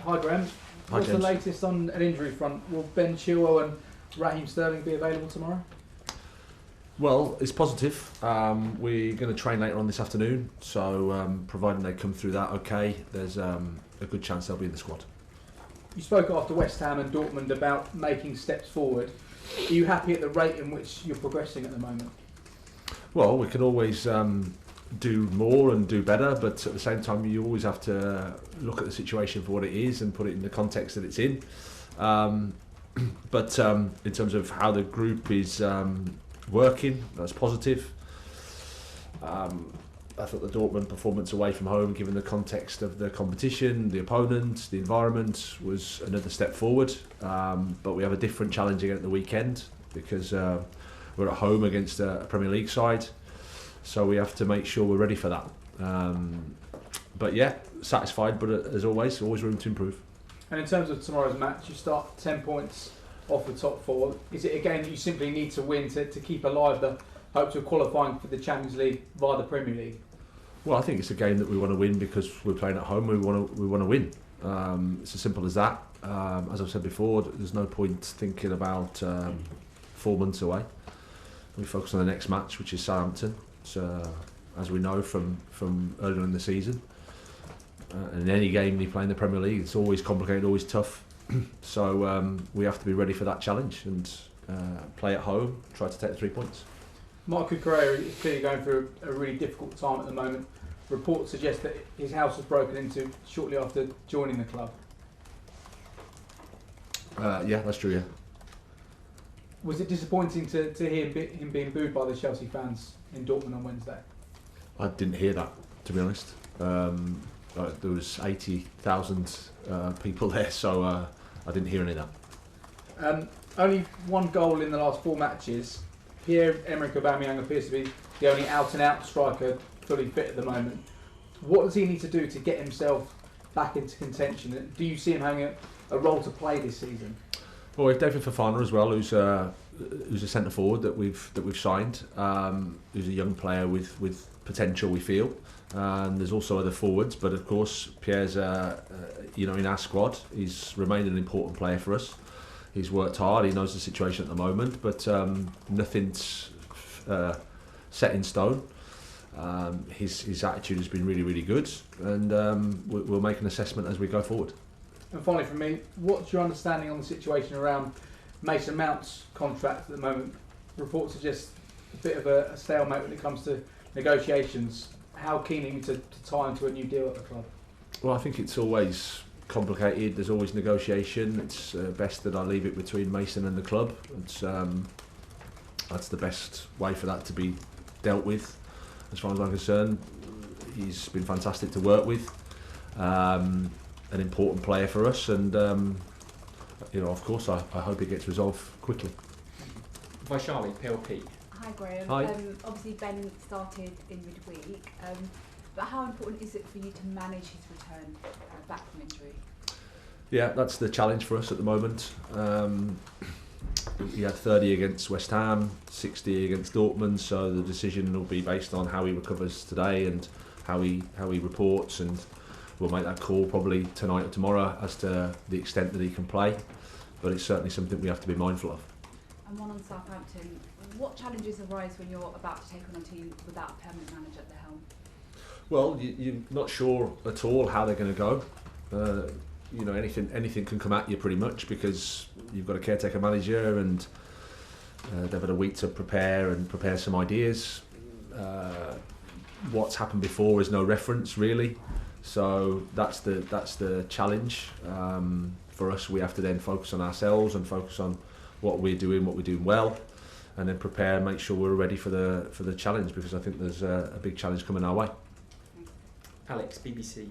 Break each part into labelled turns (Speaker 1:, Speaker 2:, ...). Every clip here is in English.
Speaker 1: Hi Graham.
Speaker 2: Hi,
Speaker 1: What's the
Speaker 2: James.
Speaker 1: latest on an injury front? Will Ben Chilwell and Raheem Sterling be available tomorrow?
Speaker 2: Well, it's positive. We're going to train later on this afternoon, so providing they come through that okay, there's a good chance they'll be in the squad.
Speaker 1: You spoke after West Ham and Dortmund about making steps forward. Are you happy at the rate in which you're progressing at the moment?
Speaker 2: Well, we can always do more and do better, but at the same time you always have to look at the situation for what it is and put it in the context that it's in. But in terms of how the group is working, that's positive. I thought the Dortmund performance away from home, given the context of the competition, the opponent, the environment, was another step forward. But we have a different challenge again at the weekend because we're at home against a Premier League side. So we have to make sure we're ready for that. But yeah, satisfied, but as always room to improve.
Speaker 1: And in terms of tomorrow's match, you start 10 points off the top four. Is it a game that you simply need to win to keep alive the hopes of qualifying for the Champions League via the Premier League?
Speaker 2: Well, I think it's a game that we want to win because we're playing at home. We want to win. It's as simple as that. As I've said before, there's no point thinking about 4 months away. We focus on the next match, which is Southampton. So, as we know from earlier in the season, and in any game you play in the Premier League, it's always complicated, always tough. So we have to be ready for that challenge and play at home, try to take the 3 points.
Speaker 1: Mark Cucurella is clearly going through a really difficult time at the moment. Reports suggest that his house was broken into shortly after joining the club.
Speaker 2: Yeah, that's true, yeah.
Speaker 1: Was it disappointing to hear him being booed by the Chelsea fans in Dortmund on Wednesday?
Speaker 2: I didn't hear that, to be honest. There was 80,000 people there, so I didn't hear any of that.
Speaker 1: Only one goal in the last 4 matches. Pierre-Emerick Aubameyang appears to be the only out-and-out striker fully fit at the moment. What does he need to do to get himself back into contention? Do you see him having a role to play this season?
Speaker 2: Well, we have David Fofana as well, who's a centre forward that we've signed. Who's a young player with potential, we feel. And there's also other forwards, but of course Pierre's in our squad. He's remained an important player for us. He's worked hard. He knows the situation at the moment, but nothing's set in stone. His attitude has been really, really good, and we'll make an assessment as we go forward.
Speaker 1: And finally, from me, what's your understanding on the situation around Mason Mount's contract at the moment? Reports suggest a bit of a stalemate when it comes to negotiations. How keen are you to tie into a new deal at the club?
Speaker 2: Well, I think it's always complicated. There's always negotiation. It's best that I leave it between Mason and the club. That's the best way for that to be dealt with, as far as I'm concerned. He's been fantastic to work with. An important player for us, and of course I hope it gets resolved quickly.
Speaker 3: Vaishali, PLP.
Speaker 4: Hi Graham.
Speaker 2: Hi.
Speaker 4: Obviously Ben started in midweek, but how important is it for you to manage his return back from injury?
Speaker 2: Yeah, that's the challenge for us at the moment. He had 30 against West Ham, 60 against Dortmund, so the decision will be based on how he recovers today and how he reports, and we'll make that call probably tonight or tomorrow as to the extent that he can play, but it's certainly something we have to be mindful of.
Speaker 4: And one on Southampton, what challenges arise when you're about to take on a team without a permanent manager at the helm?
Speaker 2: Well, you're not sure at all how they're going to go. Anything can come at you pretty much because you've got a caretaker manager and they've had a week to prepare some ideas. What's happened before is no reference really, so that's the challenge for us. We have to then focus on ourselves and focus on what we're doing well, and then prepare and make sure we're ready for the challenge, because I think there's a big challenge coming our way.
Speaker 3: Alex, BBC.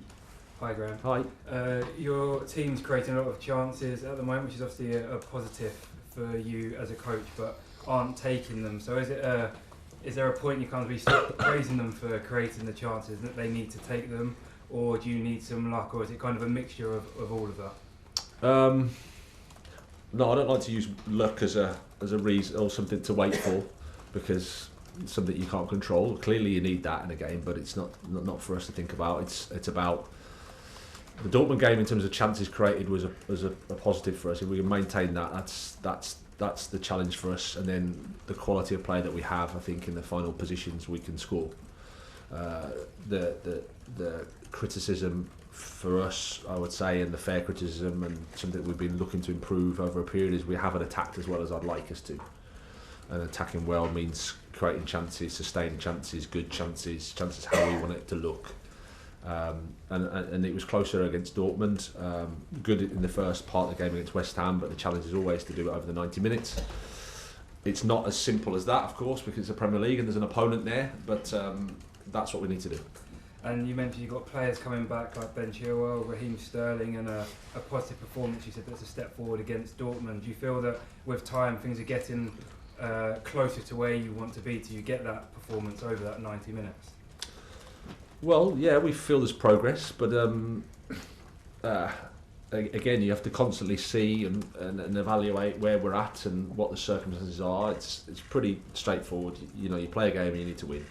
Speaker 5: Hi Graham.
Speaker 2: Hi.
Speaker 5: Your team's creating a lot of chances at the moment, which is obviously a positive for you as a coach, but aren't taking them. So is there a point you can't be stop praising them for creating the chances, that they need to take them, or do you need some luck, or is it kind of a mixture of all of that?
Speaker 2: No, I don't like to use luck as a reason or something to wait for, because it's something you can't control. Clearly you need that in a game, but it's not for us to think about. It's about the Dortmund game in terms of chances created was a positive for us. If we can maintain that, that's the challenge for us. And then the quality of play that we have, I think, in the final positions we can score. The criticism for us, I would say, and the fair criticism, and something we've been looking to improve over a period, is we haven't attacked as well as I'd like us to. And attacking well means creating chances, sustaining chances, good chances, chances how we want it to look. And it was closer against Dortmund. Good in the first part of the game against West Ham, but the challenge is always to do it over the 90 minutes. It's not as simple as that, of course, because it's the Premier League and there's an opponent there, but that's what we need to do.
Speaker 5: And you mentioned you've got players coming back like Ben Chilwell, Raheem Sterling, and a positive performance. You said that's a step forward against Dortmund. Do you feel that with time things are getting closer to where you want to be till you get that performance over that 90 minutes?
Speaker 2: Well, yeah, we feel there's progress, but again, you have to constantly see and evaluate where we're at and what the circumstances are. It's pretty straightforward. You know, you play a game and you need to win,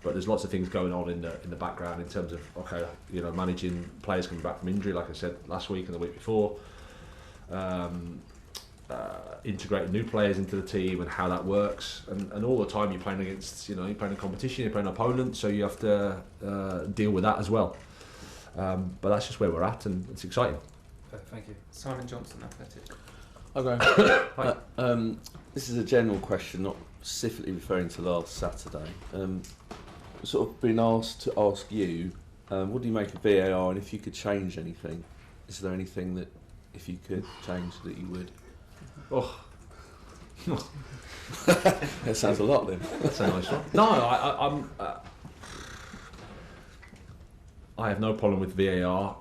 Speaker 2: but there's lots of things going on in the background in terms of, okay, you know, managing players coming back from injury, like I said last week and the week before. Integrating new players into the team and how that works, and all the time you're playing against, you know, you're playing a competition, you're playing an opponent, so you have to deal with that as well. But that's just where we're at, and it's exciting.
Speaker 5: Thank you.
Speaker 3: Simon Johnson, Athletic.
Speaker 6: Okay. This is a general question, not specifically referring to last Saturday. Sort of been asked to ask you, what do you make of VAR, and if you could change anything, is there anything that if you could change that you would?
Speaker 2: Oh,
Speaker 6: That sounds a lot then.
Speaker 2: that's a nice one. No, I have no problem with VAR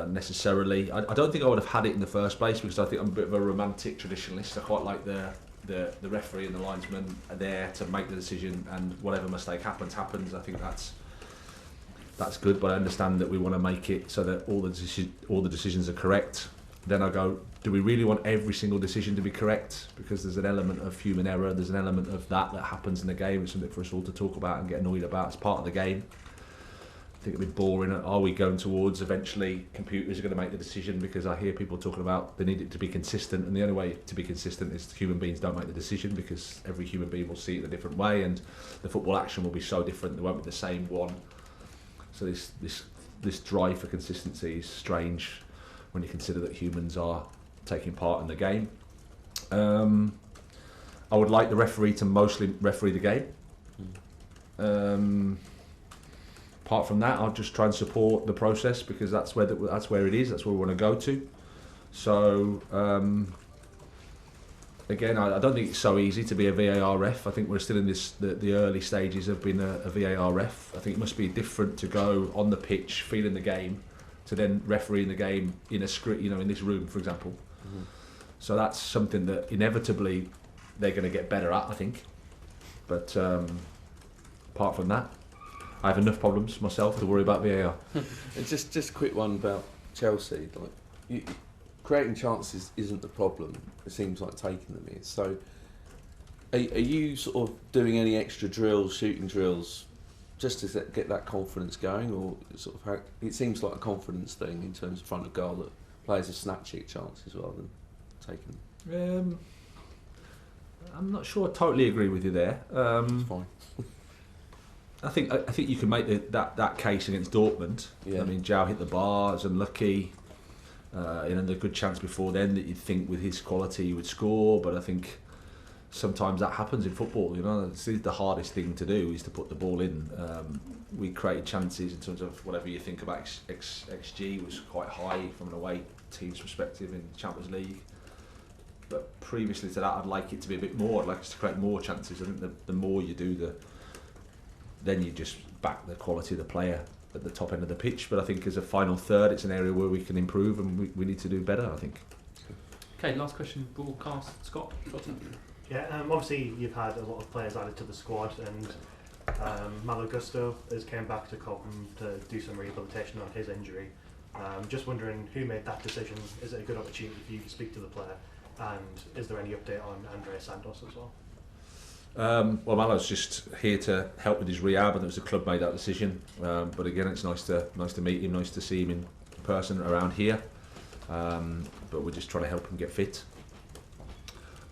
Speaker 2: necessarily. I don't think I would have had it in the first place because I think I'm a bit of a romantic traditionalist. I quite like the referee and the linesman are there to make the decision, and whatever mistake happens. I think that's good, but I understand that we want to make it so that all the decisions are correct. Then I go, do we really want every single decision to be correct? Because there's an element of human error, there's an element of that happens in the game. It's something for us all to talk about and get annoyed about. It's part of the game. I think it'd be boring. Are we going towards eventually computers are going to make the decision? Because I hear people talking about they need it to be consistent, and the only way to be consistent is human beings don't make the decision, because every human being will see it a different way, and the football action will be so different. There won't be the same one. So this drive for consistency is strange when you consider that humans are taking part in the game. I would like the referee to mostly referee the game. Apart from that, I'll just try and support the process, because that's where it is. That's where we want to go to. So again, I don't think it's so easy to be a VAR ref. I think we're still in the early stages of being a VAR ref. I think it must be different to go on the pitch, feeling the game, to then refereeing the game in a script, in this room, for example. Mm-hmm. So that's something that inevitably they're going to get better at, I think. But apart from that, I have enough problems myself to worry about VAR.
Speaker 6: Just a quick one about Chelsea. Creating chances isn't the problem. It seems like taking them is. So, are you sort of doing any extra drills, shooting drills, just to get that confidence going, or sort of it seems like a confidence thing in terms of front of goal that players are snatching at chances rather than taking them?
Speaker 2: I'm not sure I totally agree with you there.
Speaker 6: It's fine.
Speaker 2: I think you can make that case against Dortmund. Yeah. I mean, João hit the bar, was unlucky. And a good chance before then that you'd think with his quality he would score, but I think sometimes that happens in football. This is the hardest thing to do, is to put the ball in. We created chances in terms of whatever you think about XG was quite high from an away team's perspective in the Champions League. But previously to that, I'd like it to be a bit more. I'd like us to create more chances. I think the more you do, then you just back the quality of the player at the top end of the pitch. But I think as a final third, it's an area where we can improve, and we need to do better, I think.
Speaker 3: Okay, last question, broadcast, Scott.
Speaker 7: Yeah, obviously you've had a lot of players added to the squad, and Malo Gusto has came back to Cobham to do some rehabilitation on his injury. Just wondering who made that decision. Is it a good opportunity for you to speak to the player, and is there any update on Andreas Santos as well?
Speaker 2: Well, Malo's just here to help with his rehab, and it was the club made that decision. But again, it's nice to meet him, nice to see him person around here, but we're just trying to help him get fit.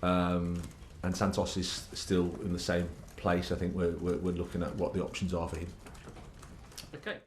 Speaker 2: And Santos is still in the same place. I think we're looking at what the options are for him.
Speaker 3: Okay.